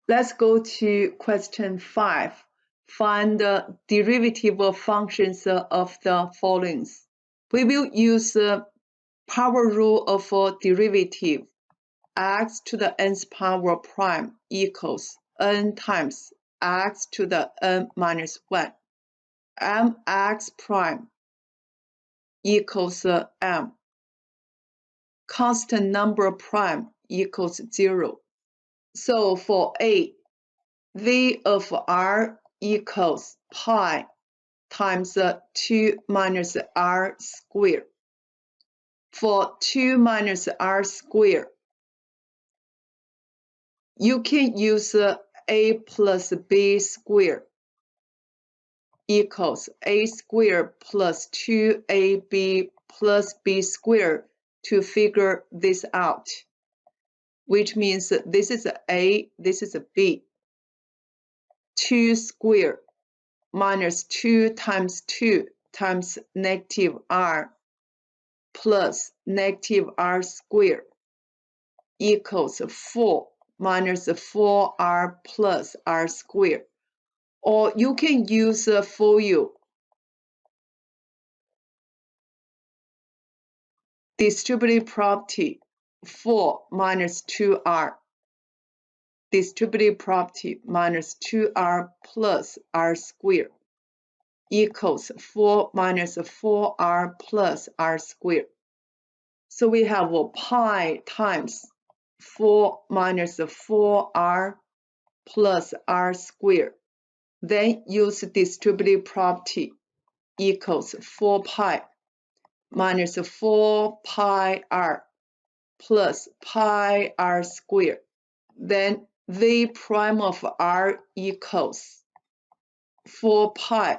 Let's go to question 5. Find the derivative of functions of the following. We will use the power rule of a derivative. X to the nth power prime equals n times x to the n minus 1. Mx prime equals m. Constant number prime equals 0. So for A, V of r equals pi times 2 minus r squared. For 2 minus r squared, you can use a plus b squared equals a squared plus 2ab plus b squared to figure this out, which means this is a, this is a b. 2 squared minus 2 times 2 times negative r plus negative r squared equals 4 minus 4r plus r squared. Or you can use for you distributive property 4 minus 2r. Distributive property minus 2r plus r squared equals 4 minus 4r plus r squared. So we have pi times 4 minus 4r plus r squared. Then use distributive property equals 4 pi minus 4 pi r plus pi r squared. Then v prime of r equals 4 pi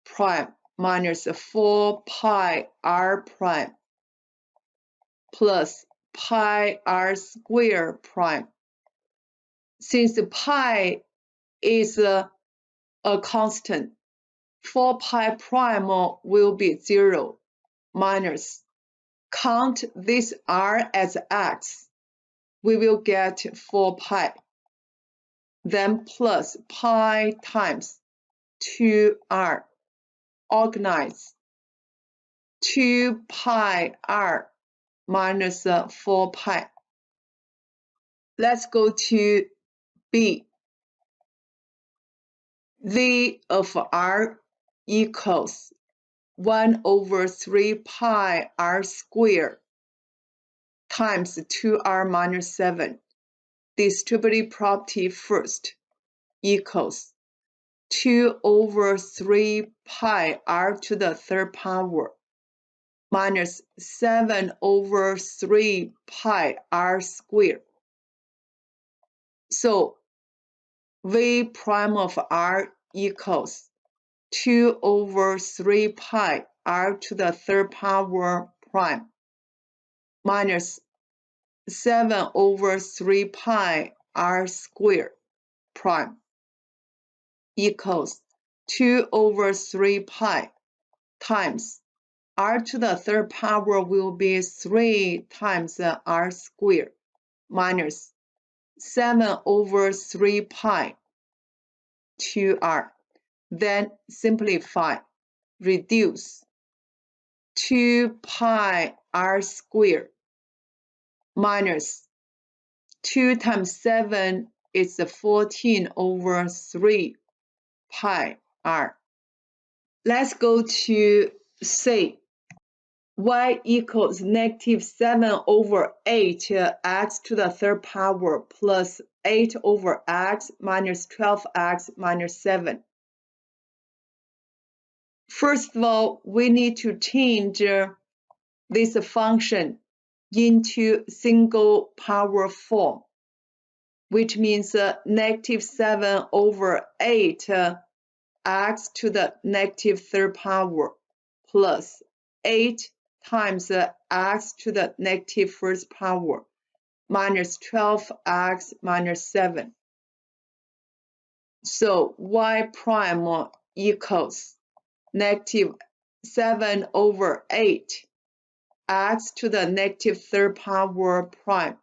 prime minus 4 pi r prime plus pi r squared prime. Since pi is a constant, 4 pi prime will be 0 minus. Count this r as x. We will get 4 pi. Then plus pi times 2r. Organize 2 pi r minus 4 pi. Let's go to B. V of r equals 1 over 3 pi r squared times 2r minus 7. Distributive property first equals 2 over 3 pi r to the third power minus 7 over 3 pi r squared. So v prime of r equals 2 over 3 pi r to the third power prime minus 7 over 3 pi r squared prime equals 2 over 3 pi times r to the third power will be 3 times r squared minus 7 over 3 pi 2r. Then simplify, reduce 2 pi r squared minus 2 times 7 is 14 over 3 pi r. Let's go to C. Y equals negative 7 over 8 x to the third power plus 8 over x minus 12x minus 7. First of all, we need to change this function into single power form, which means negative 7 over 8 x to the negative third power plus 8 times x to the negative first power minus 12x minus 7. So y prime equals negative 7 over 8 x to the negative third power prime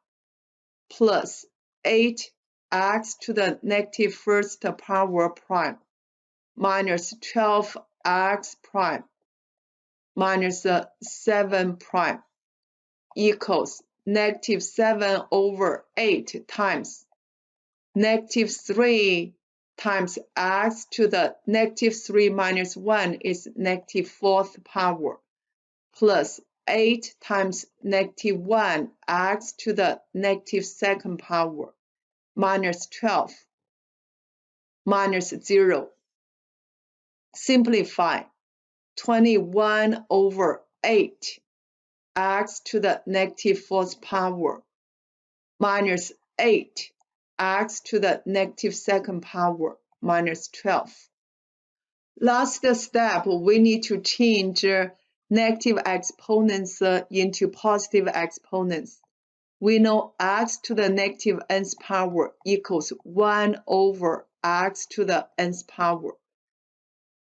plus 8 x to the negative first power prime minus 12x prime minus 7 prime equals negative 7 over 8 times negative 3 times x to the negative 3 minus 1 is negative fourth power plus 8 times negative 1 x to the negative second power minus 12 minus 0. Simplify 21 over 8 x to the negative fourth power minus 8 x to the negative second power minus 12. Last step, we need to change negative exponents into positive exponents. We know x to the negative nth power equals 1 over x to the nth power.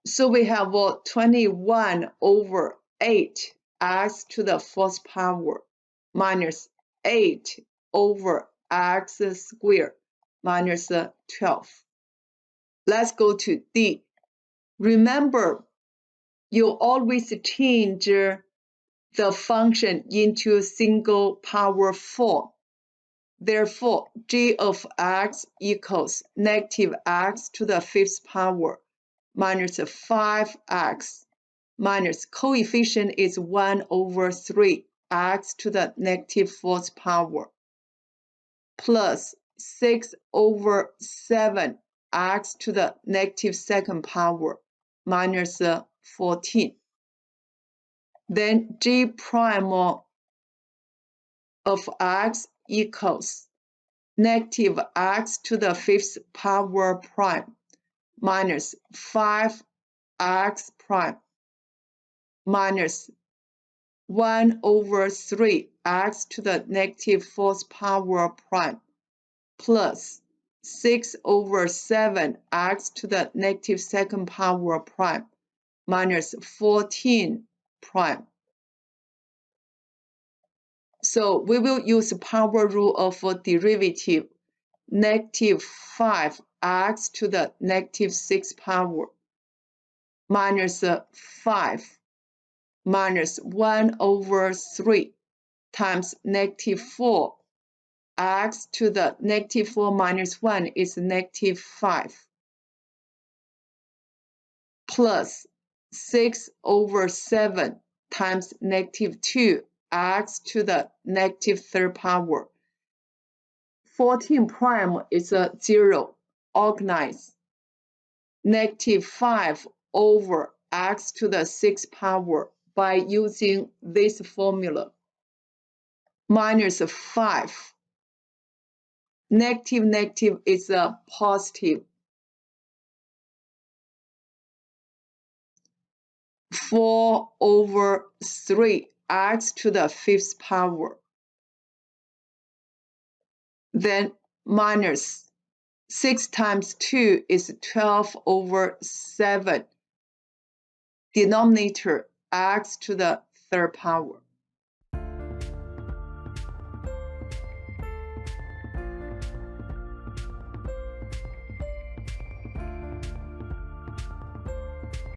So we have 21 over 8 x to the fourth power minus 8 over x squared minus 12. Let's go to D. Remember, you always change the function into single power form. Therefore, g of x equals negative x to the fifth power minus 5x minus coefficient is 1 over 3 x to the negative fourth power plus 6 over 7 x to the negative second power minus 14. Then g prime of x equals negative x to the fifth power prime minus 5x prime minus 1 over 3 x to the negative fourth power prime plus 6 over 7 x to the negative second power prime minus 14 prime. So we will use power rule of derivative, negative 5x to the negative 6th power minus 5 minus 1 over 3 times negative 4 x to the negative 4 minus 1 is negative 5 plus 6 over 7 times negative 2 x to the negative third power. 14 prime is a 0. Organize. Negative 5 over x to the 6th power by using this formula. Minus 5. Negative is a positive. 4 over 3 x to the 5th power. Then minus 6 times 2 is 12 over 7. Denominator x to the third power.